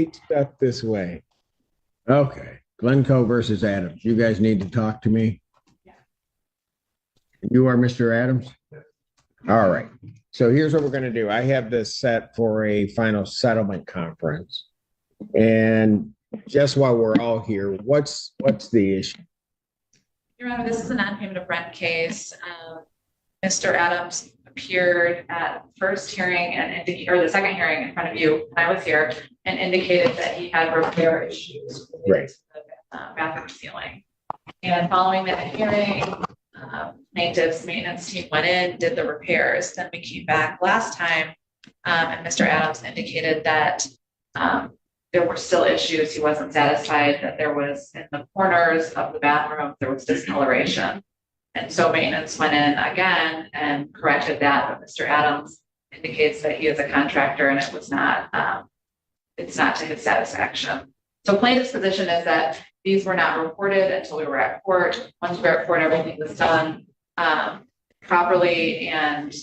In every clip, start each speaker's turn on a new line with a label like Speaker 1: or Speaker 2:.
Speaker 1: Step this way. Okay. Glencoe versus Adams. You guys need to talk to me. You are Mr. Adams? All right. So here's what we're going to do. I have this set for a final settlement conference. And just while we're all here, what's the issue?
Speaker 2: Your Honor, this is a non-payment of rent case. Mr. Adams appeared at the first hearing or the second hearing in front of you when I was here and indicated that he had repair issues related to the bathroom ceiling. And following that hearing, plaintiff's maintenance team went in, did the repairs. Then we came back last time, and Mr. Adams indicated that there were still issues. He wasn't satisfied that there was in the corners of the bathroom, there was discoloration. And so maintenance went in again and corrected that. But Mr. Adams indicates that he is a contractor and it was not, it's not to his satisfaction. So plaintiff's position is that these were not reported until we were at court. Once we were at court, everything was done properly, and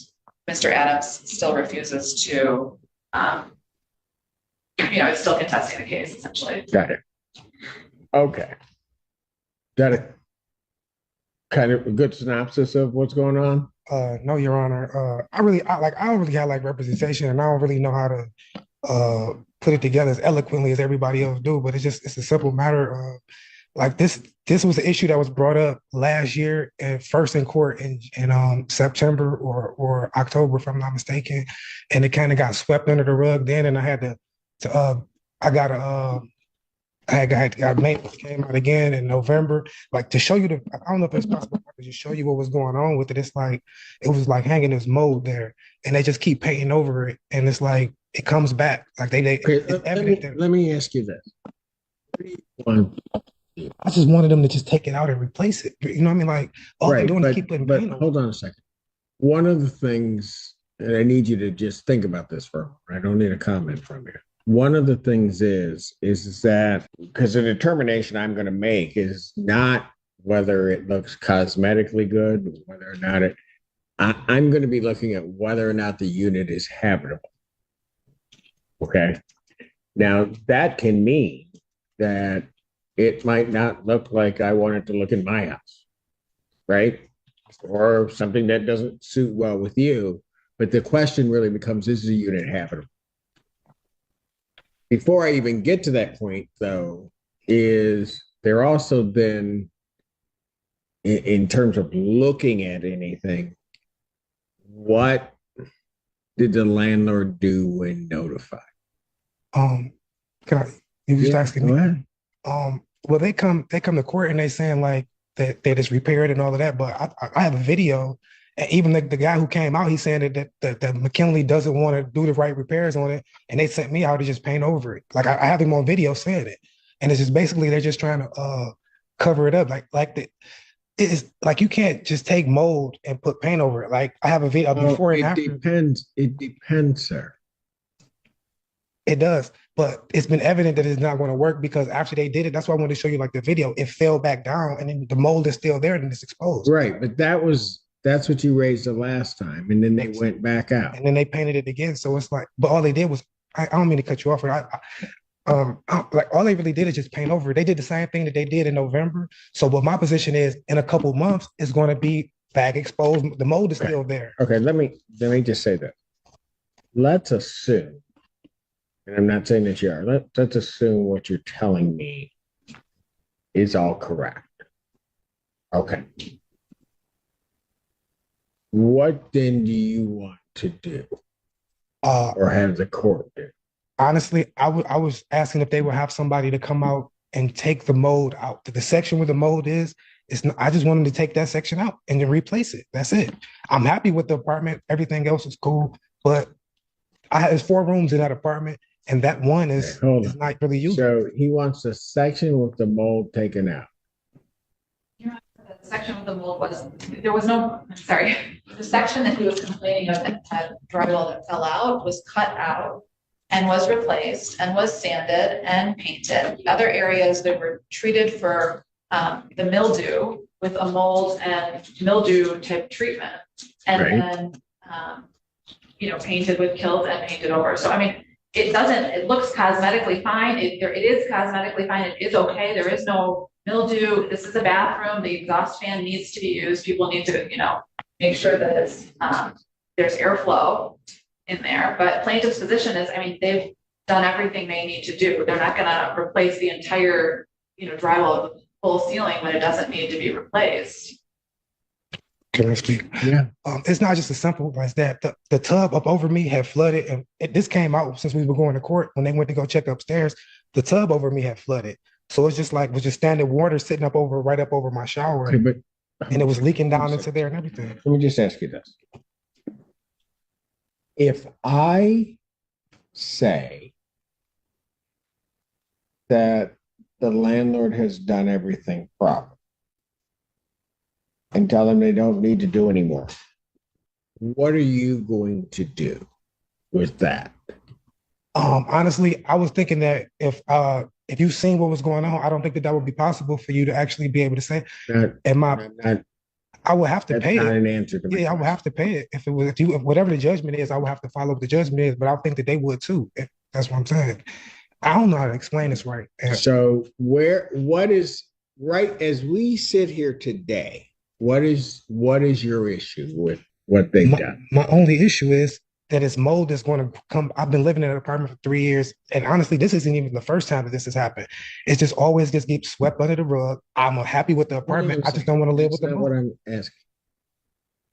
Speaker 2: Mr. Adams still refuses to, it's still contesting the case, essentially.
Speaker 1: Got it. Okay. Got it. Kind of a good synopsis of what's going on?
Speaker 3: No, Your Honor. I don't really have like representation, and I don't really know how to put it together as eloquently as everybody else do, but it's a simple matter of like this was an issue that was brought up last year and first in court in September or October, if I'm not mistaken, and it kind of got swept under the rug then, and I had maintenance came out again in November, like to show you I don't know if it's possible to just show you what was going on with it. It's like it was like hanging this mold there, and they just keep painting over it, and it's like it comes back. Like
Speaker 1: let me ask you this.
Speaker 3: I just wanted them to just take it out and replace it. You know what I mean? Like all they're doing is keep putting paint on.
Speaker 1: Hold on a second. One of the things, and I need you to just think about this for a moment. I don't need a comment from you. One of the things is that because the determination I'm going to make is not whether it looks cosmetically good, whether or not I'm going to be looking at whether or not the unit is habitable. Okay. Now that can mean that it might not look like I want it to look in my house, right? Or something that doesn't suit well with you. But the question really becomes, is the unit habitable? Before I even get to that point, though, is there also then, in terms of looking at anything, what did the landlord do when notified?
Speaker 3: You just asking me?
Speaker 1: Go ahead.
Speaker 3: Well, they come to court and they saying like that it's repaired and all of that, but I have a video. And even the guy who came out, he's saying that McKinley doesn't want to do the right repairs on it, and they sent me out to just paint over it. Like I have him on video saying it, and it's just basically they're just trying to cover it up. It's like you can't just take mold and put paint over it. Like I have a video before and after.
Speaker 1: It depends, sir.
Speaker 3: It does, but it's been evident that it's not going to work because after they did it, that's why I wanted to show you like the video. It fell back down, and then the mold is still there and it's exposed.
Speaker 1: Right, but that's what you raised the last time, and then they went back out.
Speaker 3: And then they painted it again. So it's like, but all they did was, I don't mean to cut you off, like all they really did is just paint over it. They did the same thing that they did in November. So what my position is, in a couple months, it's going to be back exposed. The mold is still there.
Speaker 1: Okay, let me just say that. Let's assume, and I'm not saying that you are, let's assume what you're telling me is all correct. Okay. What then do you want to do? Or have the court do?
Speaker 3: Honestly, I was asking if they would have somebody to come out and take the mold out. The section where the mold is, I just want them to take that section out and then replace it. That's it. I'm happy with the apartment. Everything else is cool. But there's 4 rooms in that apartment, and that one is not really used.
Speaker 1: So he wants the section with the mold taken out.
Speaker 2: The section with the mold the section that he was complaining of that had drywall that fell out was cut out and was replaced and was sanded and painted. The other areas that were treated for the mildew with a mold and mildew type treatment, and then painted with kills and painted over. So I mean, it looks cosmetically fine. It is cosmetically fine. It is okay. There is no mildew. This is a bathroom. The exhaust fan needs to be used. People need to, make sure that there's airflow in there. But plaintiff's position is, I mean, they've done everything they need to do. They're not going to replace the entire, drywall of the full ceiling when it doesn't need to be replaced.
Speaker 3: Can I speak?
Speaker 1: Yeah.
Speaker 3: It's not just as simple as that. The tub up over me had flooded, and this came out since we were going to court. When they went to go check upstairs, the tub over me had flooded. So it's just like was just standing water sitting right up over my shower,
Speaker 1: Okay, but
Speaker 3: and it was leaking down into there and everything.
Speaker 1: let me just ask you this. If I say that the landlord has done everything proper and tell them they don't need to do anymore, what are you going to do with that?
Speaker 3: Honestly, I was thinking that if you've seen what was going on, I don't think that would be possible for you to actually be able to say. I would have to pay it.
Speaker 1: Not an answer to me.
Speaker 3: Yeah, I would have to pay it if whatever the judgment is. I would have to follow what the judgment is, but I think that they would too. That's what I'm saying. I don't know how to explain this right.
Speaker 1: So what is right as we sit here today? What is your issue with what they've done?
Speaker 3: My only issue is that it's mold that's going to come. I've been living in an apartment for 3 years, and honestly, this isn't even the first time that this has happened. It's just always gets swept under the rug. I'm happy with the apartment. I just don't want to live with the mold.
Speaker 1: What I'm asking.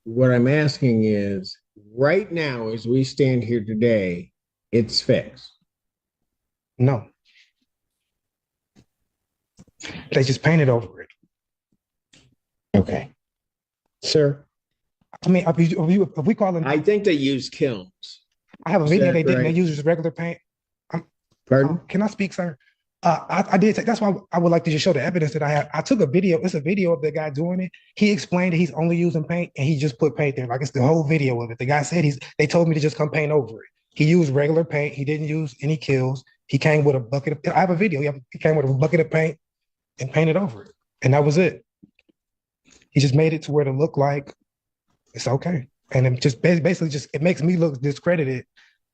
Speaker 1: What I'm asking is, right now, as we stand here today, it's fixed.
Speaker 3: No, they just painted over it.
Speaker 1: Okay, sir.
Speaker 3: I mean, if we call them,
Speaker 1: I think they use kilns.
Speaker 3: I have a video they didn't. They use just regular paint.
Speaker 1: Pardon?
Speaker 3: Can I speak, sir? I did. That's why I would like to just show the evidence that I have. I took a video. It's a video of the guy doing it. He explained that he's only using paint, and he just put paint there. Like it's the whole video of it. The guy said they told me to just come paint over it. He used regular paint. He didn't use any kills. He came with a bucket of. I have a video. He came with a bucket of paint and painted over it, and that was it. He just made it to where it looked like it's okay, and it just basically it makes me look discredited.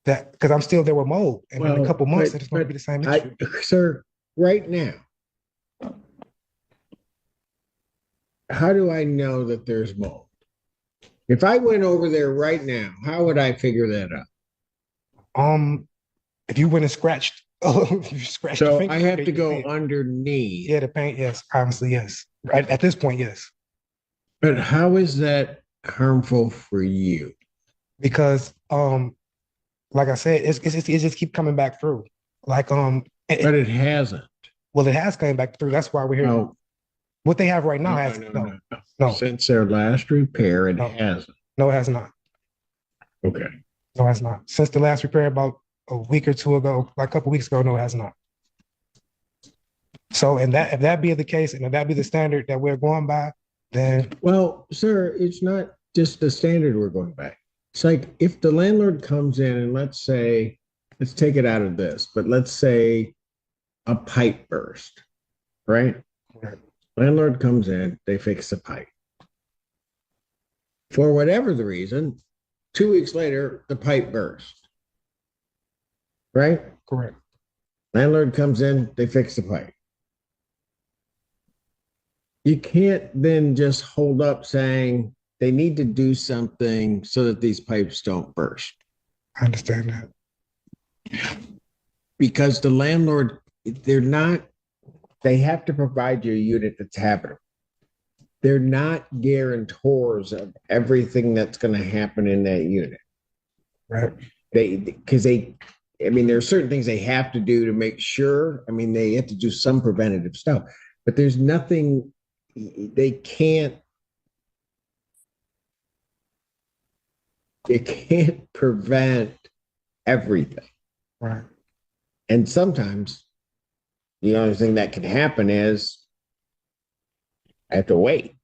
Speaker 3: That because I'm still there with mold, and in a couple months it's going to be the same issue.
Speaker 1: Sir, right now, how do I know that there's mold? If I went over there right now, how would I figure that out?
Speaker 3: If you went and scratched, you scratched.
Speaker 1: So I have to go underneath.
Speaker 3: Yeah, the paint. Yes, honestly, yes. Right at this point, yes.
Speaker 1: But how is that harmful for you?
Speaker 3: Because like I said, it just keep coming back through. Like
Speaker 1: but it hasn't.
Speaker 3: Well, it has come back through. That's why we're here.
Speaker 1: No.
Speaker 3: What they have right now has no.
Speaker 1: Since their last repair, it hasn't.
Speaker 3: No, it has not.
Speaker 1: Okay.
Speaker 3: No, it has not. Since the last repair about a week or two ago, like a couple weeks ago, no, it has not. So, if that be the case, and if that be the standard that we're going by, then
Speaker 1: well, sir, it's not just the standard we're going by. It's like if the landlord comes in and let's take it out of this, but let's say a pipe burst, right?
Speaker 3: Right.
Speaker 1: Landlord comes in, they fix the pipe. For whatever the reason, 2 weeks later, the pipe burst, right?
Speaker 3: Correct.
Speaker 1: Landlord comes in, they fix the pipe. You can't then just hold up saying they need to do something so that these pipes don't burst.
Speaker 3: I understand that.
Speaker 1: Because the landlord, they have to provide you a unit that's habitable. They're not guarantors of everything that's going to happen in that unit.
Speaker 3: Right.
Speaker 1: I mean, there are certain things they have to do to make sure. I mean, they have to do some preventative stuff, but there's nothing they can't prevent everything.
Speaker 3: Right.
Speaker 1: And sometimes the only thing that can happen is I have to wait.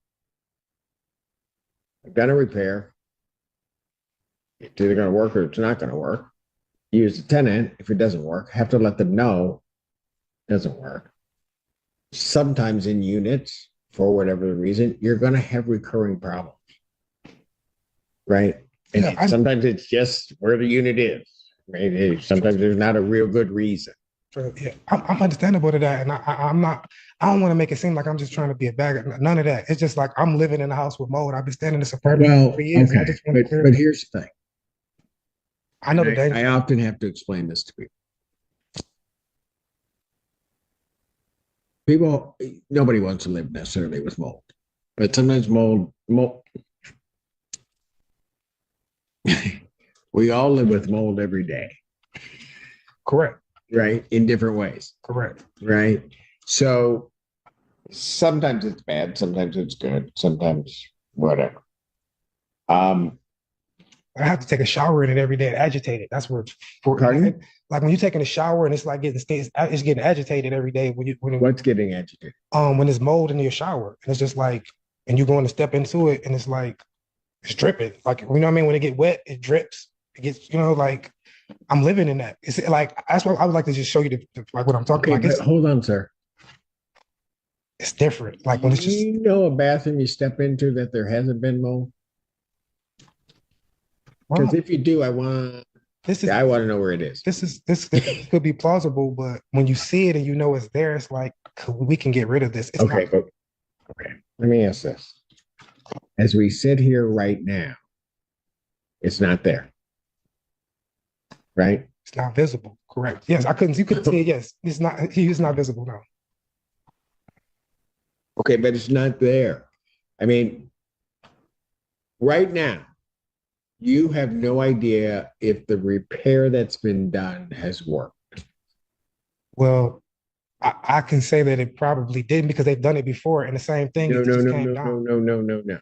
Speaker 1: I've done a repair. It's either going to work or it's not going to work. Use the tenant. If it doesn't work, I have to let them know it doesn't work. Sometimes in units, for whatever the reason, you're going to have recurring problems. Right? And sometimes it's just where the unit is. Maybe sometimes there's not a real good reason.
Speaker 3: So, yeah, I'm understandable to that, and I'm not. I don't want to make it seem like I'm just trying to be a bag. None of that. It's just like I'm living in a house with mold. I've been staying in this apartment for
Speaker 1: Well,
Speaker 3: 3 years, and I
Speaker 1: okay,
Speaker 3: just want to clear.
Speaker 1: but here's the thing.
Speaker 3: I know the
Speaker 1: I
Speaker 3: danger.
Speaker 1: often have to explain this to people. People, nobody wants to live necessarily with mold, but sometimes mold. We all live with mold every day,
Speaker 3: Correct.
Speaker 1: right? In different ways,
Speaker 3: Correct.
Speaker 1: right? So sometimes it's bad, sometimes it's good, sometimes whatever. Um,
Speaker 3: I have to take a shower in it every day and agitate it. That's what for
Speaker 1: Pardon?
Speaker 3: like when you're taking a shower and it's like it's getting agitated every day
Speaker 1: What's getting agitated?
Speaker 3: when there's mold in your shower and it's just like and you're going to step into it and it's like it's dripping. Like you know what I mean? When it get wet, it drips. It gets, like I'm living in that. It's like that's what I would like to just show you like what I'm talking
Speaker 1: Okay,
Speaker 3: about.
Speaker 1: but hold on, sir.
Speaker 3: It's different. Like when it's just
Speaker 1: You know a bathroom you step into that there hasn't been mold?
Speaker 3: well,
Speaker 1: Because if you do, I want
Speaker 3: this is
Speaker 1: to know where it is.
Speaker 3: this could be plausible, but when you see it and you know it's there, it's like we can get rid of this. It's
Speaker 1: Okay,
Speaker 3: not.
Speaker 1: but okay. Let me ask this. As we sit here right now, it's not there. Right?
Speaker 3: It's not visible. Correct. Yes, I couldn't. You couldn't see it. Yes, it's not. It's not visible now.
Speaker 1: Okay, but it's not there. I mean, right now, you have no idea if the repair that's been done has worked.
Speaker 3: Well, I can say that it probably didn't because they've done it before, and the same thing.
Speaker 1: No,
Speaker 3: It
Speaker 1: no,
Speaker 3: just
Speaker 1: no,
Speaker 3: came
Speaker 1: no,
Speaker 3: down.
Speaker 1: no, no, no, no, no.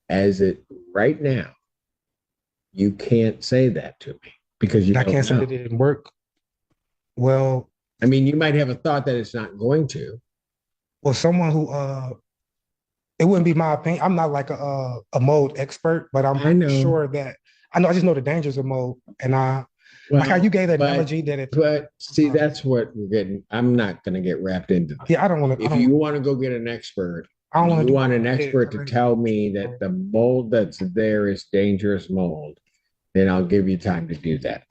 Speaker 1: As it right now, you can't say that to me because you
Speaker 3: And I
Speaker 1: don't
Speaker 3: can't say
Speaker 1: know.
Speaker 3: that it didn't work. Well,
Speaker 1: I mean, you might have a thought that it's not going to.
Speaker 3: someone who it wouldn't be my opinion. I'm not like a mold expert, but I'm
Speaker 1: I know.
Speaker 3: sure that I know. I just know the dangers of mold, and like how you gave that analogy that it.
Speaker 1: But see, that's what we're getting. I'm not going to get wrapped into that.
Speaker 3: Yeah, I don't want to.
Speaker 1: If you want to go get an expert,
Speaker 3: I don't want
Speaker 1: you
Speaker 3: to.
Speaker 1: want an expert to tell me that the mold that's there is dangerous mold, then I'll give you time to do that.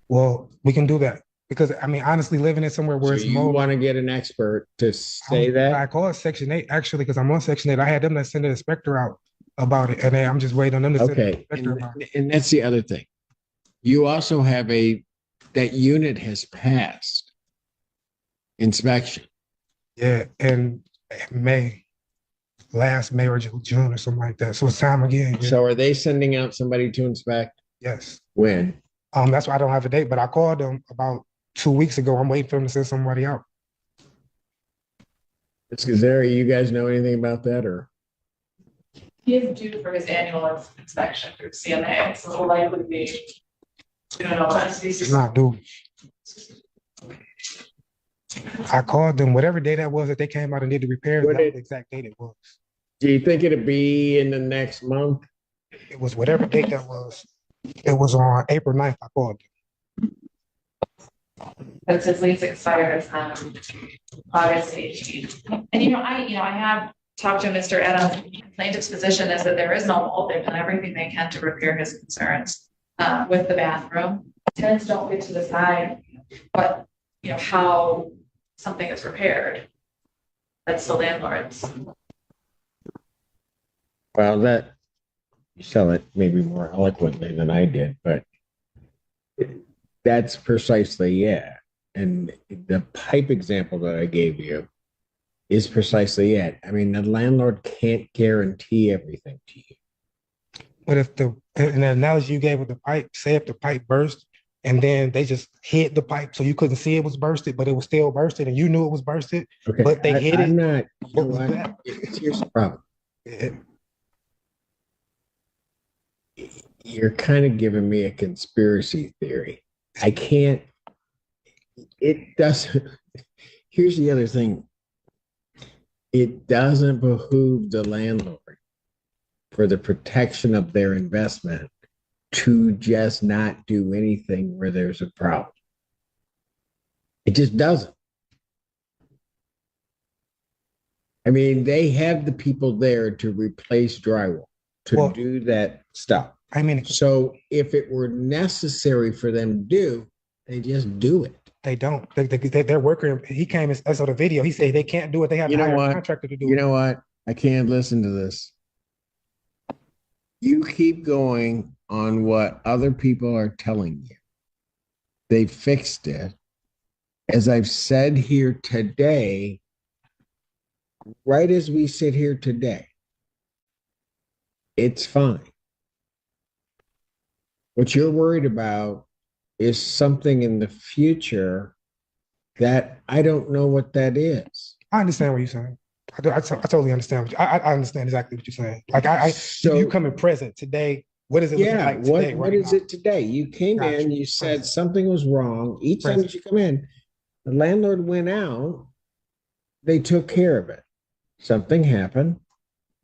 Speaker 3: Well, we can do that because I mean, honestly, living in somewhere where
Speaker 1: So
Speaker 3: it's
Speaker 1: you
Speaker 3: mold.
Speaker 1: want to get an expert to say
Speaker 3: I
Speaker 1: that?
Speaker 3: call it Section 8 actually because I'm on Section 8. I had them to send an inspector out about it, and then I'm just waiting on them to send an
Speaker 1: Okay,
Speaker 3: inspector about it.
Speaker 1: and that's the other thing. You also have that unit has passed inspection.
Speaker 3: Yeah, and May, last May or June or something like that. So it's time again. Yeah.
Speaker 1: So are they sending out somebody to inspect?
Speaker 3: Yes.
Speaker 1: When?
Speaker 3: That's why I don't have a date, but I called them about 2 weeks ago. I'm waiting for them to send somebody out.
Speaker 1: It's Kazari, you guys know anything about that or?
Speaker 2: He is due for his annual inspection through CMA, so it'll likely be, you don't know,
Speaker 3: It's not due. I called them, whatever day that was that they came out and did the repairs, that was the exact date it was.
Speaker 1: Do you think it'll be in the next month?
Speaker 3: It was whatever date that was. It was on April 9th. I called them.
Speaker 2: Because his lease expires August 18th. And I have talked to Mr. Adams. Plaintiff's position is that there is no mold. They've done everything they can to repair his concerns with the bathroom. Tenants don't get to decide what how something is repaired. That's the landlord's.
Speaker 1: Well, that you sell it maybe more eloquently than I did, but that's precisely it. And the pipe example that I gave you is precisely it. I mean, the landlord can't guarantee everything to you.
Speaker 3: But if in the analogy you gave with the pipe, say if the pipe burst and then they just hid the pipe so you couldn't see it was bursted, but it was still bursted and you knew it was bursted,
Speaker 1: Okay,
Speaker 3: but they hid it.
Speaker 1: I'm not,
Speaker 3: What was that?
Speaker 1: Here's the problem.
Speaker 3: Yeah.
Speaker 1: You're kind of giving me a conspiracy theory. I can't, it doesn't, here's the other thing. It doesn't behoove the landlord for the protection of their investment to just not do anything where there's a problem. It just doesn't. I mean, they have the people there to replace drywall, to do that stuff.
Speaker 3: I mean,
Speaker 1: So if it were necessary for them to do, they just do it.
Speaker 3: they don't. They're working. He came and I saw the video. He said they can't do it. They have
Speaker 1: You
Speaker 3: to
Speaker 1: know
Speaker 3: hire a
Speaker 1: what?
Speaker 3: contractor to do
Speaker 1: You
Speaker 3: it.
Speaker 1: know what? I can't listen to this. You keep going on what other people are telling you. They fixed it. As I've said here today, right as we sit here today, it's fine. What you're worried about is something in the future that I don't know what that is.
Speaker 3: I understand what you're saying. I totally understand. I understand exactly what you're saying. Like
Speaker 1: So
Speaker 3: you come in present today. What is it looking
Speaker 1: yeah,
Speaker 3: like today?
Speaker 1: what
Speaker 3: Right
Speaker 1: is
Speaker 3: now?
Speaker 1: it today? You came
Speaker 3: Got
Speaker 1: in,
Speaker 3: you.
Speaker 1: you said
Speaker 3: Present.
Speaker 1: something was wrong. Each time that
Speaker 3: Present.
Speaker 1: you come in, the landlord went out, they took care of it. Something happened,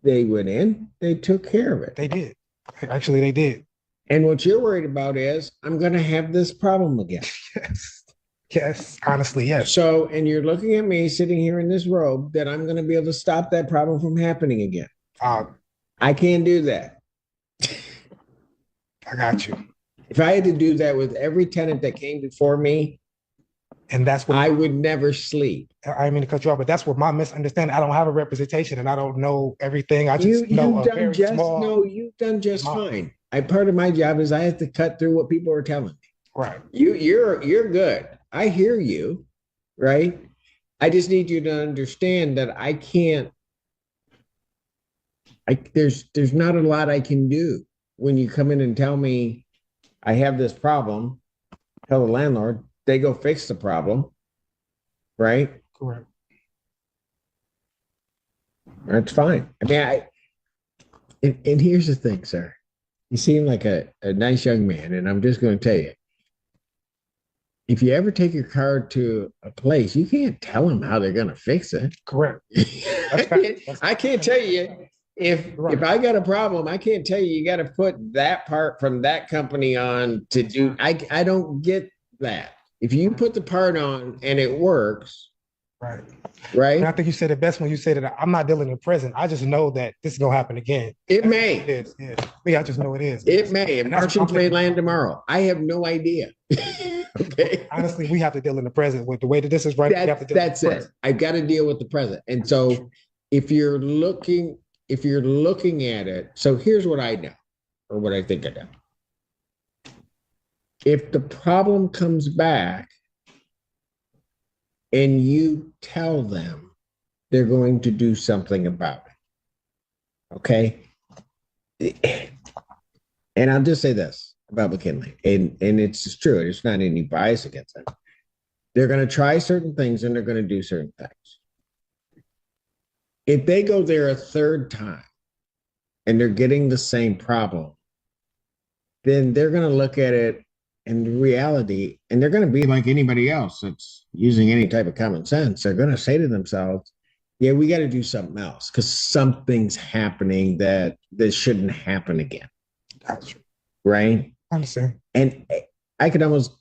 Speaker 1: they went in, they took care of it.
Speaker 3: They did. Actually, they did.
Speaker 1: And what you're worried about is, I'm going to have this problem again.
Speaker 3: Yes. Yes. Honestly, yes.
Speaker 1: So, and you're looking at me sitting here in this robe that I'm going to be able to stop that problem from happening again.
Speaker 3: Um,
Speaker 1: I can't do that.
Speaker 3: I got you.
Speaker 1: If I had to do that with every tenant that came before me,
Speaker 3: And that's what
Speaker 1: I would never sleep.
Speaker 3: I didn't mean to cut you off, but that's what my misunderstanding. I don't have a representation and I don't know everything. I just know
Speaker 1: You've
Speaker 3: a
Speaker 1: done
Speaker 3: very
Speaker 1: just
Speaker 3: small.
Speaker 1: no, you've done just
Speaker 3: amount.
Speaker 1: fine. Part of my job is I have to cut through what people are telling me.
Speaker 3: Right.
Speaker 1: You're good. I hear you, right? I just need you to understand that I can't. There's not a lot I can do when you come in and tell me I have this problem. Tell the landlord, they go fix the problem, right?
Speaker 3: Correct.
Speaker 1: That's fine. I mean, and here's the thing, sir. You seem like a nice young man, and I'm just going to tell you, if you ever take your car to a place, you can't tell them how they're going to fix it.
Speaker 3: Correct.
Speaker 1: I can't tell you if I got a problem, I can't tell you you got to put that part from that company on to do. I don't get that. If you put the part on and it works,
Speaker 3: Right.
Speaker 1: right?
Speaker 3: And I think you said it best when you said that I'm not dealing in present. I just know that this is gonna happen again.
Speaker 1: It
Speaker 3: It
Speaker 1: may.
Speaker 3: is. Yeah. Me, I just know it is.
Speaker 1: It may.
Speaker 3: And that's what
Speaker 1: Martians
Speaker 3: I'm
Speaker 1: may
Speaker 3: thinking.
Speaker 1: land tomorrow. I have no idea. Okay.
Speaker 3: Honestly, we have to deal in the present with the way that this is right. We have to deal
Speaker 1: That's
Speaker 3: in the
Speaker 1: it.
Speaker 3: present.
Speaker 1: I've got to deal with the present. And so if you're looking at it, so here's what I know, or what I think I know. If the problem comes back and you tell them, they're going to do something about it. Okay. And I'll just say this about McKinley, and it's true, it's not any bias against them. They're going to try certain things and they're going to do certain things. If they go there a third time and they're getting the same problem, then they're going to look at it in reality, and they're going to be like anybody else that's using any type of common sense. They're going to say to themselves, yeah, we got to do something else because something's happening that shouldn't happen again.
Speaker 3: Gotcha.
Speaker 1: Right?
Speaker 3: I understand.
Speaker 1: And I could almost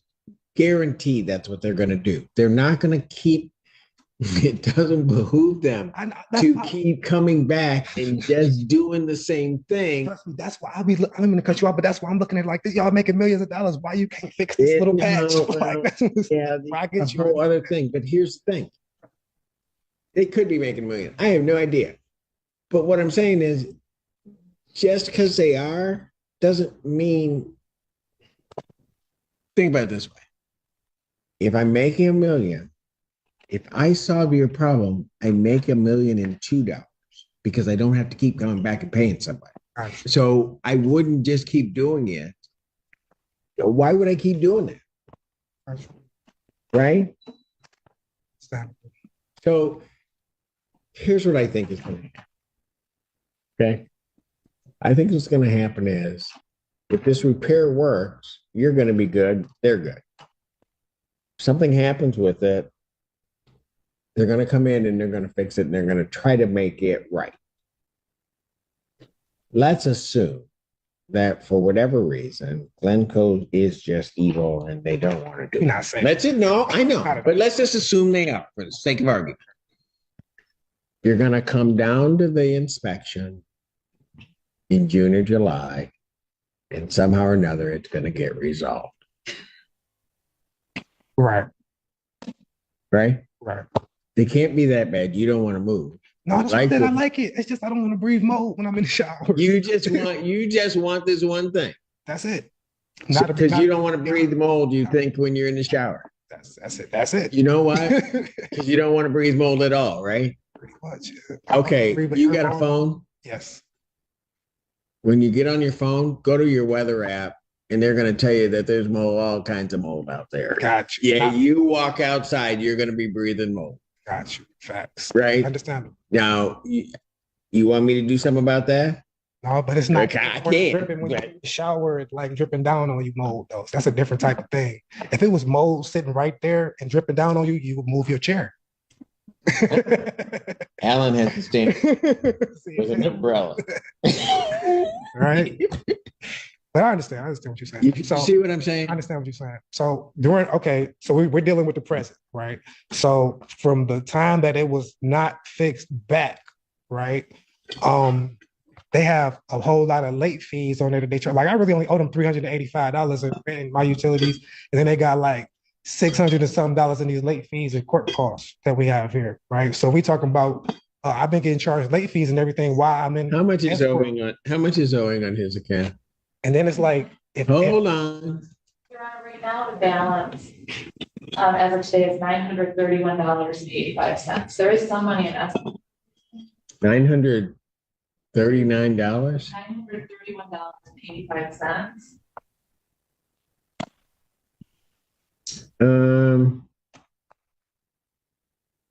Speaker 1: guarantee that's what they're going to do. They're not going to keep, it doesn't behoove them to keep coming back and just doing the same thing.
Speaker 3: Trust me, that's why I don't mean to cut you off, but that's why I'm looking at it like this. Y'all making millions of dollars. Why you can't fix this little patch?
Speaker 1: Yeah, a whole other thing. But here's the thing. They could be making millions. I have no idea. But what I'm saying is, just because they are doesn't mean. Think about it this way. If I'm making $1 million, if I solve your problem, I make $1 million in $2 because I don't have to keep coming back and paying somebody.
Speaker 3: Gotcha.
Speaker 1: So I wouldn't just keep doing it. Why would I keep doing that?
Speaker 3: Gotcha.
Speaker 1: Right?
Speaker 3: Stop.
Speaker 1: So here's what I think is going to happen. Okay. I think what's going to happen is if this repair works, you're going to be good. They're good. If something happens with it, they're going to come in and they're going to fix it and they're going to try to make it right. Let's assume that for whatever reason, Glencoe is just evil and they don't want to do it.
Speaker 3: You're not saying.
Speaker 1: No, I know, but let's just assume they are for the sake of argument. You're going to come down to the inspection in June or July, and somehow or another it's going to get resolved.
Speaker 3: Right.
Speaker 1: Right?
Speaker 3: Right.
Speaker 1: They can't be that bad. You don't want to move.
Speaker 3: No, that's like I like it. It's just I don't want to breathe mold when I'm in the shower.
Speaker 1: You just want this one thing.
Speaker 3: That's it.
Speaker 1: Because you don't want to breathe mold, you think when you're in the shower.
Speaker 3: That's it. That's it.
Speaker 1: You know why? Because you don't want to breathe mold at all, right?
Speaker 3: Pretty much.
Speaker 1: Okay, you got a phone?
Speaker 3: Yes.
Speaker 1: When you get on your phone, go to your weather app, and they're going to tell you that there's mold, all kinds of mold out there.
Speaker 3: Gotcha.
Speaker 1: Yeah, you walk outside, you're going to be breathing mold.
Speaker 3: Gotcha. Facts.
Speaker 1: Right?
Speaker 3: Understandable.
Speaker 1: Now, you want me to do something about that?
Speaker 3: No, but it's not.
Speaker 1: I can't.
Speaker 3: Dripping when you're in the shower, it's like dripping down on you mold, though. That's a different type of thing. If it was mold sitting right there and dripping down on you, you would move your chair.
Speaker 1: Alan has to stand with an umbrella.
Speaker 3: Right? But I understand what you're saying.
Speaker 1: You see what I'm saying?
Speaker 3: I understand what you're saying. So so we're dealing with the present, right? So from the time that it was not fixed back, right? They have a whole lot of late fees on there that they charge. Like I really only owe them $385 in my utilities, and then they got like $600 and some dollars in these late fees and court costs that we have here, right? So we talking about I've been getting charged late fees and everything while I'm in.
Speaker 1: How much is owing on his account?
Speaker 3: And then it's like,
Speaker 1: hold on.
Speaker 2: Your Honor, right now the balance as of today is $931.85. There is some money in escrow.
Speaker 1: $939.
Speaker 2: $931.85.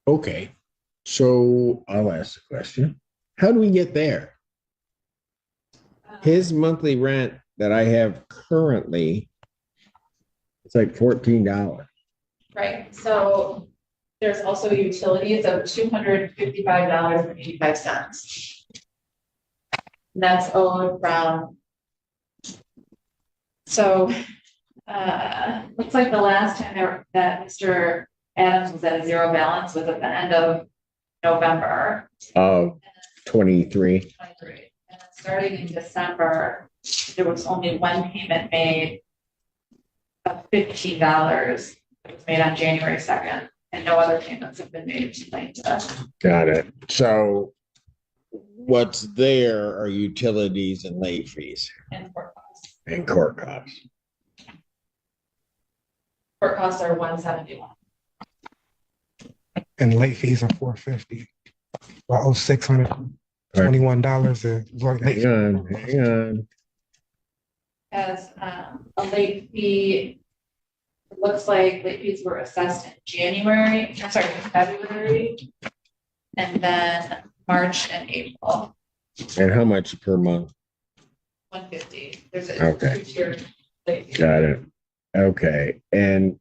Speaker 1: Okay. So I'll ask the question. How do we get there? His monthly rent that I have currently, it's like $14.
Speaker 2: Right. So there's also utilities of $255.85. That's owed from. So looks like the last time that Mr. Adams was at a zero balance was at the end of November
Speaker 1: of 23.
Speaker 2: And then starting in December, there was only one payment made of $15 that was made on January 2nd, and no other payments have been made to plaintiff.
Speaker 1: Got it. So what's there are utilities and late fees.
Speaker 2: And court costs.
Speaker 1: And court costs.
Speaker 2: Court costs are $171.
Speaker 3: And late fees are $450. I owe $621
Speaker 1: Hang on.
Speaker 2: As a late fee, it looks like late fees were assessed in February, and then March and April.
Speaker 1: And how much per month?
Speaker 2: $150. There's a
Speaker 1: Okay.
Speaker 2: 2-tier late fee.
Speaker 1: Got it. Okay. And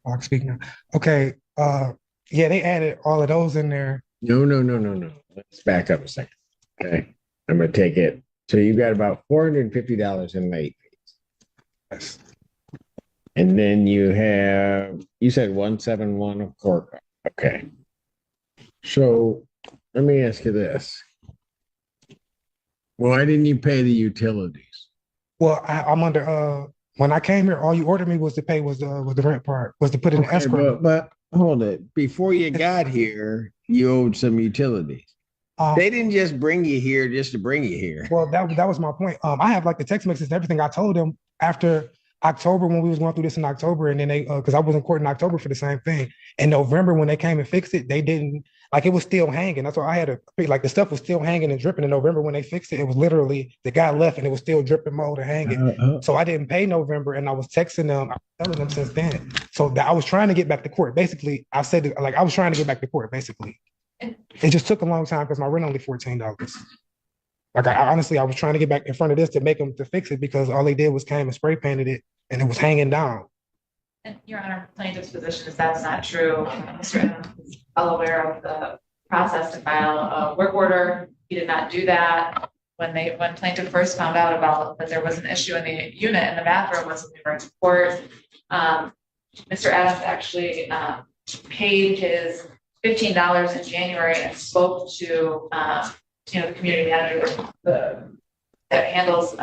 Speaker 3: I'll speak now. Okay. Yeah, they added all of those in there.
Speaker 1: no. Let's back up a second. Okay. I'm going to take it. So you've got about $450 in late fees.
Speaker 3: Yes.
Speaker 1: And then you said 171 of court costs. Okay. So let me ask you this. Why didn't you pay the utilities?
Speaker 3: Well, I'm under when I came here, all you ordered me was to pay was the rent part, was to put in escrow.
Speaker 1: But hold it. Before you got here, you owed some utilities. They didn't just bring you here just to bring you here.
Speaker 3: Well, that was my point. I have like the text messages and everything. I told them after October when we was going through this in October, and then they because I was in court in October for the same thing. In November when they came and fixed it, they didn't like it was still hanging. That's why I had to like the stuff was still hanging and dripping. In November when they fixed it, it was literally the guy left and it was still dripping mold and hanging. So I didn't pay November, and I was texting them, I was telling them since then. So I was trying to get back to court. Basically, I said like I was trying to get back to court. Basically, it just took a long time because my rent only $14. Like I honestly, I was trying to get back in front of this to make them to fix it because all they did was came and spray painted it and it was hanging down.
Speaker 2: And Your Honor, plaintiff's position is that's not true. Mr. Adams is well aware of the process to file a work order. He did not do that. When plaintiff first found out about that there was an issue in the unit in the bathroom when we were in court, Mr. Adams actually paid his $15 in January and spoke to the community manager, the that handles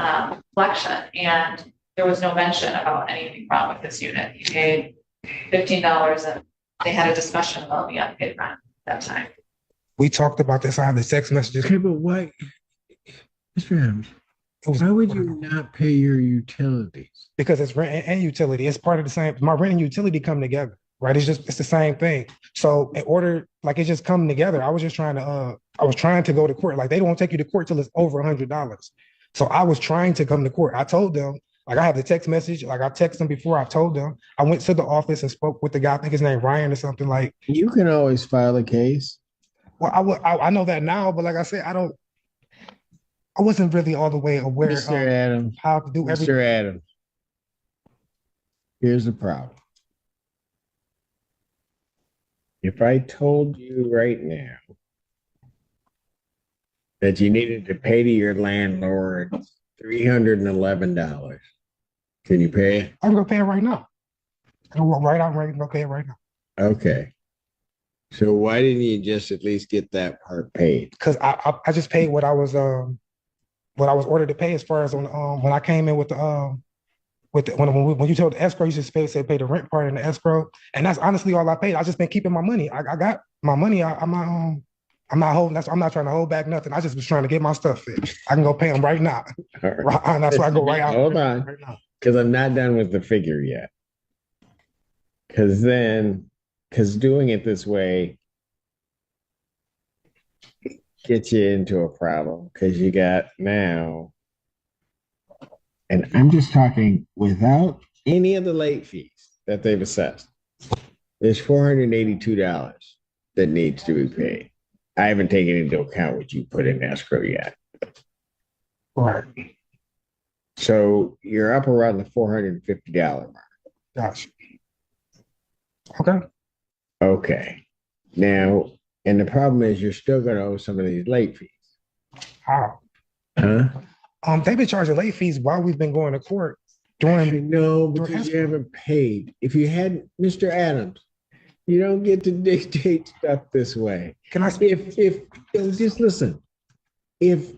Speaker 2: collection, and there was no mention about anything wrong with this unit. He paid $15, and they had a discussion about the unpaid rent that time.
Speaker 3: We talked about this. I have the text messages.
Speaker 1: Okay, but why, Mr. Adams, why would you not pay your utilities?
Speaker 3: Because it's rent and utility. It's part of the same. My rent and utility come together, right? It's the same thing. So in order, like it just come together. I was trying to go to court. Like they don't take you to court till it's over $100. So I was trying to come to court. I told them, like I have the text message, like I texted them before. I told them. I went to the office and spoke with the guy. I think his name Ryan or something. Like
Speaker 1: you can always file a case.
Speaker 3: Well, I know that now, but like I said, I wasn't really all the way aware
Speaker 1: Mr.
Speaker 3: of
Speaker 1: Adams,
Speaker 3: how to do everything.
Speaker 1: Mr. Adams, here's the problem. If I told you right now that you needed to pay to your landlord $311, can you pay it?
Speaker 3: I'm gonna pay it right now. I'm gonna pay it right now.
Speaker 1: Okay. So why didn't you just at least get that part paid?
Speaker 3: Because I just paid what I was ordered to pay as far as on when I came in with the when you told the escrow, you just pay the rent part in the escrow, and that's honestly all I paid. I just been keeping my money. I got my money. I'm not holding. I'm not trying to hold back nothing. I just was trying to get my stuff fixed. I can go pay them right now.
Speaker 1: Right.
Speaker 3: That's why I go right out.
Speaker 1: Hold on,
Speaker 3: right now.
Speaker 1: Because I'm not done with the figure yet. Because doing it this way gets you into a problem because you got now, and I'm just talking without any of the late fees that they've assessed. There's $482 that needs to be paid. I haven't taken into account what you put in escrow yet.
Speaker 3: Right.
Speaker 1: So you're up around the $450 mark.
Speaker 3: Gotcha. Okay.
Speaker 1: Okay. Now, and the problem is you're still going to owe some of these late fees.
Speaker 3: How?
Speaker 1: Huh?
Speaker 3: They've been charging late fees while we've been going to court.
Speaker 1: No, because you haven't paid. If you hadn't, Mr. Adams, you don't get to dictate stuff this way.
Speaker 3: Can I?
Speaker 1: If just listen, if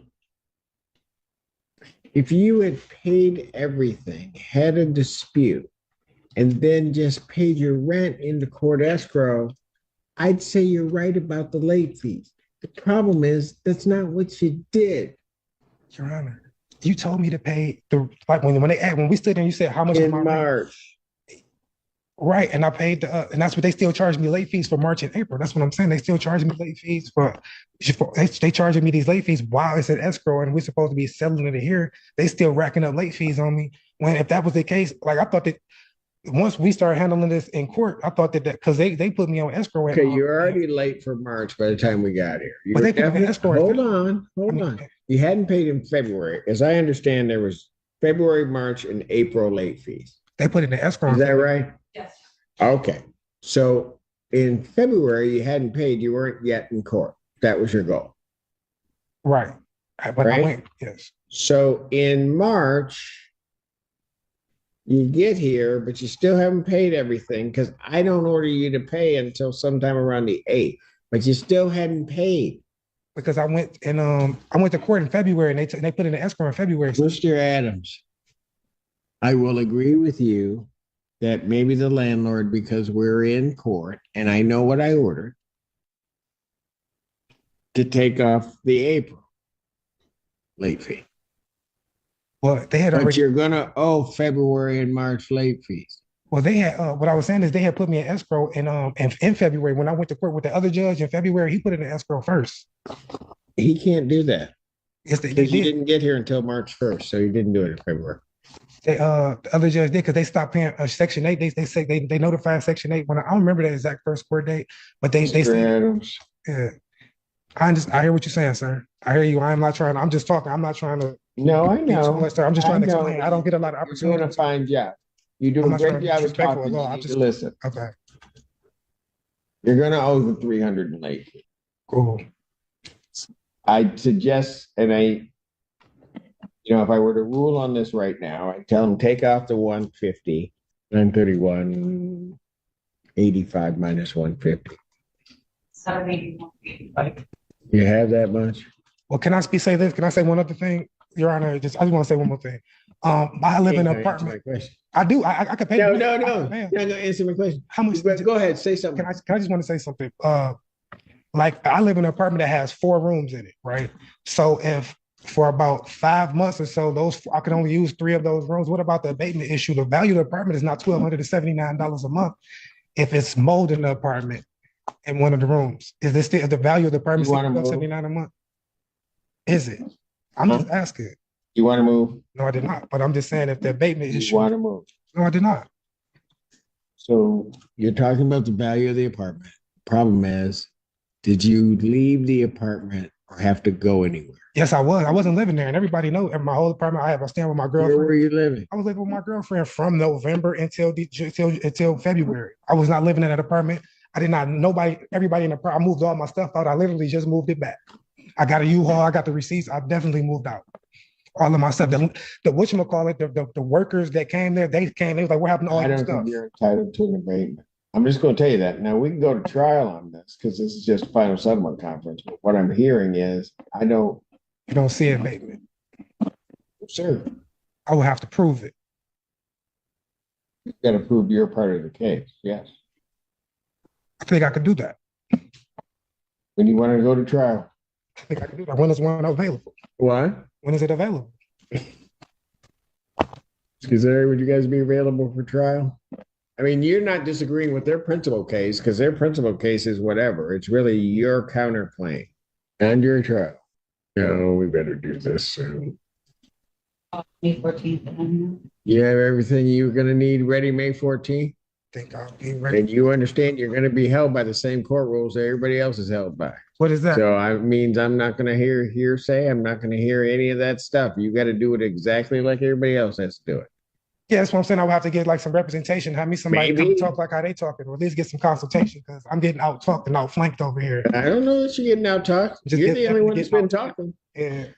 Speaker 1: you had paid everything, had a dispute, and then just paid your rent into court escrow, I'd say you're right about the late fees. The problem is that's not what you did.
Speaker 3: Your Honor, you told me to pay when we stood there, you said how much
Speaker 1: in
Speaker 3: was my
Speaker 1: March.
Speaker 3: Rent? Right, and I paid and that's what they still charged me late fees for March and April. That's what I'm saying. They still charging me late fees they charging me these late fees while it's at escrow and we're supposed to be settling it here. They still racking up late fees on me. When if that was the case, like I thought that once we started handling this in court, I thought that because they put me on escrow.
Speaker 1: Okay, you're already late for March by the time we got here.
Speaker 3: But they put me on escrow.
Speaker 1: Hold on. You hadn't paid in February. As I understand, there was February, March, and April late fees.
Speaker 3: They put it in escrow.
Speaker 1: Is that right?
Speaker 2: Yes.
Speaker 1: Okay. So in February, you hadn't paid. You weren't yet in court. That was your goal.
Speaker 3: Right. But
Speaker 1: right?
Speaker 3: I went, yes.
Speaker 1: So in March, you get here, but you still haven't paid everything because I don't order you to pay until sometime around the 8th, but you still hadn't paid.
Speaker 3: Because I went to court in February and they put in the escrow in February.
Speaker 1: Mr. Adams, I will agree with you that maybe the landlord, because we're in court and I know what I ordered, to take off the April late fee.
Speaker 3: Well, they had already.
Speaker 1: But you're gonna owe February and March late fees.
Speaker 3: Well, they had. What I was saying is they had put me in escrow in February when I went to court with the other judge in February. He put it in escrow first.
Speaker 1: He can't do that.
Speaker 3: Yes, they
Speaker 1: because you
Speaker 3: did.
Speaker 1: didn't get here until March 1st, so you didn't do it in February.
Speaker 3: The other judge did because they stopped paying Section 8. They say they notified Section 8 when I don't remember the exact first court date, but they said, yeah. I hear what you're saying, sir. I hear you. I'm just talking. I'm not trying to.
Speaker 1: No, I know.
Speaker 3: I'm just trying to explain. I don't get a lot of opportunities.
Speaker 1: You're doing a fine job. You do a great job of talking. I'm just listen.
Speaker 3: Okay.
Speaker 1: You're going to owe the 300 and late fee.
Speaker 3: Cool.
Speaker 1: I'd suggest, and if I were to rule on this right now, I'd tell them take off the 150, 931.85 minus 150.
Speaker 2: 781.85.
Speaker 1: You have that much?
Speaker 3: Well, can I say this? Can I say one other thing? Your Honor, I just want to say one more thing. I live in an apartment.
Speaker 1: My question.
Speaker 3: I do. I could pay.
Speaker 1: No,
Speaker 3: the
Speaker 1: no,
Speaker 3: bill.
Speaker 1: no.
Speaker 3: Man,
Speaker 1: You're not gonna answer my question.
Speaker 3: how much?
Speaker 1: Go ahead, say something.
Speaker 3: Can I just want to say something? Like I live in an apartment that has 4 rooms in it, right? So if for about 5 months or so, I can only use 3 of those rooms. What about the abatement issue? The value of the apartment is not $1,279 a month if it's mold in the apartment in one of the rooms. Is this the value of the apartment $1,279 a month? Is it? I'm just asking.
Speaker 1: You want to move?
Speaker 3: No, I did not. But I'm just saying if the abatement issue.
Speaker 1: You want to move?
Speaker 3: No, I did not.
Speaker 1: So you're talking about the value of the apartment. Problem is, did you leave the apartment or have to go anywhere?
Speaker 3: Yes, I was. I wasn't living there, and everybody knows. In my whole apartment, I was staying with my girlfriend.
Speaker 1: Where were you living?
Speaker 3: I was living with my girlfriend from November until February. I was not living in that apartment. I did not. Everybody in the apartment. I moved all my stuff out. I literally just moved it back. I got a U-Haul. I got the receipts. I definitely moved out. All of my stuff. The whatchamacallit, the workers that came there, they came. They was like, "We're having all this stuff." I don't think you're entitled to an abatement. I'm just going to tell you that. Now we can go to trial on this because this is just a final settlement conference. But what I'm hearing is, you don't see an abatement. Sure. I will have to prove it. You got to prove your part of the case. Yes. I think I could do that. When you want to go to trial? I think I can do that. When is one available? What? When is it available? Would you guys be available for trial? I mean, you're not disagreeing with their principal case because their principal case is whatever. It's really your counterclaim and your trial. No, we better do this soon.
Speaker 4: May 14th.
Speaker 1: You have everything you're going to need ready May 14th?
Speaker 3: I think I'll be ready.
Speaker 1: And you understand you're going to be held by the same court rules that everybody else is held by.
Speaker 3: What is that?
Speaker 1: So it means I'm not going to hear hearsay. I'm not going to hear any of that stuff. You got to do it exactly like everybody else has to do it.
Speaker 3: Yeah, that's what I'm saying. I would have to get like some representation, have me somebody come talk like how they talking, or at least get some consultation because I'm getting out talked and outflanked over here.
Speaker 1: I don't know that you're getting out talked. You're the only one that's been talking.
Speaker 3: Yeah,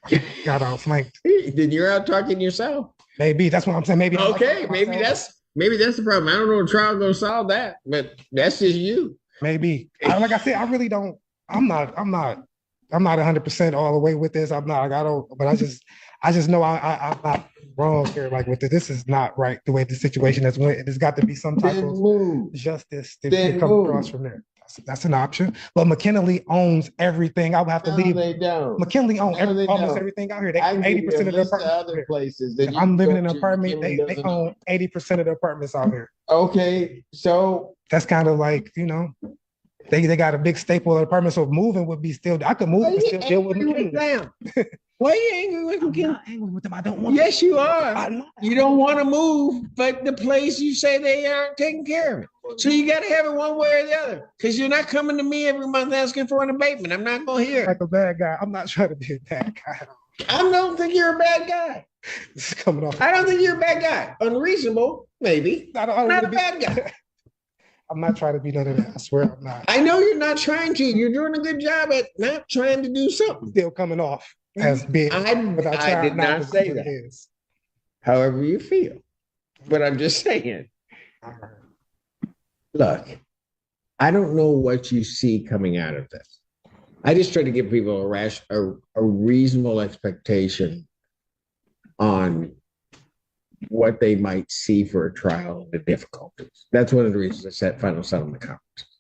Speaker 3: got outflanked.
Speaker 1: Then you're out talking yourself.
Speaker 3: Maybe that's what I'm saying. Maybe
Speaker 1: okay, maybe that's the problem. I don't know if trial gonna solve that, but that's just you.
Speaker 3: Maybe. Like I said, I really don't. I'm not 100% all the way with this. I'm not. But I just know I'm not wrong here. Like with this is not right the way the situation is. There's got to be some type of justice to come across from there. That's an option. But McKinley owns everything. I would have to leave.
Speaker 1: They don't.
Speaker 3: McKinley owns almost everything out here. They own 80% of the apartments.
Speaker 1: Other places that
Speaker 3: I'm living in an apartment. They own 80% of the apartments out here.
Speaker 1: Okay, so
Speaker 3: that's kind of like they got a big staple of apartments. So moving would be still. I could move and still deal with McKinley.
Speaker 1: Why are you angry with McKinley?
Speaker 3: I'm not angry with them. I don't want.
Speaker 1: Yes, you are. You don't want to move, but the place you say they aren't taking care of it. So you got to have it one way or the other. Because you're not coming to me every month asking for an abatement. I'm not going to hear it.
Speaker 3: Like a bad guy. I'm not trying to be a bad guy.
Speaker 1: I don't think you're a bad guy.
Speaker 3: This is coming off.
Speaker 1: I don't think you're a bad guy. Unreasonable, maybe.
Speaker 3: I
Speaker 1: don't not a bad guy.
Speaker 3: I'm not trying to be none of that. I swear I'm not.
Speaker 1: I know you're not trying to. You're doing a good job at not trying to do something.
Speaker 3: Still coming off as being.
Speaker 1: I did not say that. However you feel. But I'm just saying. Look, I don't know what you see coming out of this. I just try to give people a reasonable expectation on what they might see for a trial and the difficulties. That's one of the reasons I set final settlement conference.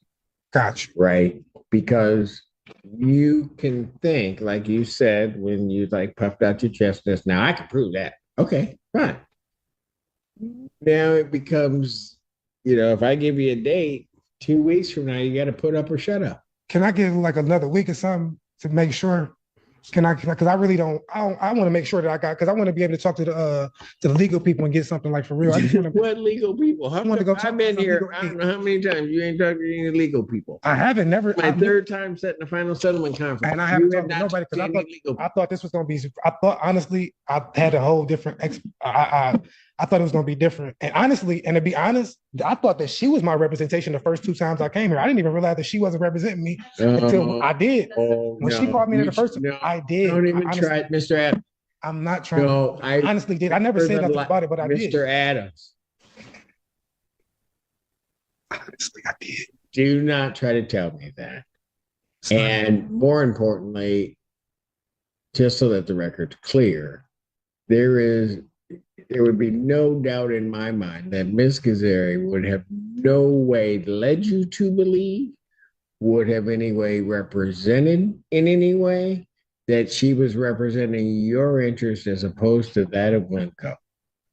Speaker 3: Gotcha.
Speaker 1: Right? Because you can think, like you said, when you puffed out your chest just now, I can prove that. Okay, fine. Now it becomes, if I give you a date, 2 weeks from now, you got to put up or shut up.
Speaker 3: Can I give like another week or something to make sure? Because I really don't. I want to make sure that because I want to be able to talk to the legal people and get something like for real.
Speaker 1: What legal people? I've been here. I don't know how many times you ain't talked to any legal people.
Speaker 3: I haven't. Never.
Speaker 1: My third time setting the final settlement conference,
Speaker 3: and I haven't talked to nobody because I thought this was going to be. I thought honestly, I had a whole different. I thought it was going to be different. And honestly, and to be honest, I thought that she was my representation the first 2 times I came here. I didn't even realize that she wasn't representing me until I did. When she called me in the first time, I did.
Speaker 1: Don't even try it, Mr. Adams.
Speaker 3: I'm not trying. No, I honestly did. I never said nothing about it, but I did.
Speaker 1: Mr. Adams.
Speaker 3: Honestly, I did.
Speaker 1: Do not try to tell me that. And more importantly, just so that the record's clear, there would be no doubt in my mind that Ms. Kazari would have no way led you to believe, would have any way represented in any way that she was representing your interest as opposed to that of Glencoe.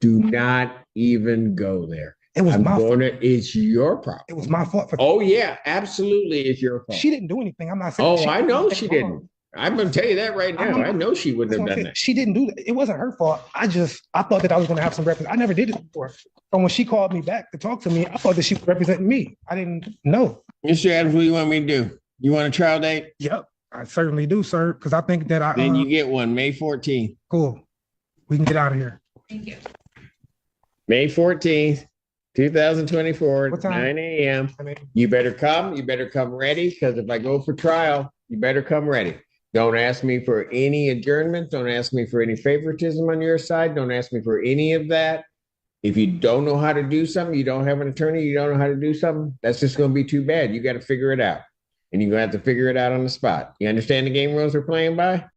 Speaker 1: Do not even go there.
Speaker 3: It was my fault.
Speaker 1: It's your problem.
Speaker 3: It was my fault.
Speaker 1: Oh, yeah, absolutely. It's your fault.
Speaker 3: She didn't do anything. I'm not saying.
Speaker 1: Oh, I know she didn't. I'm going to tell you that right now. I know she wouldn't have done that.
Speaker 3: She didn't do that. It wasn't her fault. I thought that I was going to have some reference. I never did it before. But when she called me back to talk to me, I thought that she was representing me. I didn't know.
Speaker 1: Mr. Adams, what do you want me to do? You want a trial date?
Speaker 3: Yep, I certainly do, sir. Because I think that
Speaker 1: Then you get one, May 14th.
Speaker 3: Cool. We can get out of here.
Speaker 2: Thank you.
Speaker 1: May 14th, 2024,
Speaker 3: What time?
Speaker 1: 9 a.m.
Speaker 3: I mean,
Speaker 1: You better come. You better come ready, because if I go for trial, you better come ready. Don't ask me for any adjournment. Don't ask me for any favoritism on your side. Don't ask me for any of that. If you don't know how to do something, you don't have an attorney, you don't know how to do something, that's just going to be too bad. You got to figure it out. And you're going to have to figure it out on the spot. You understand the game rules we're playing by?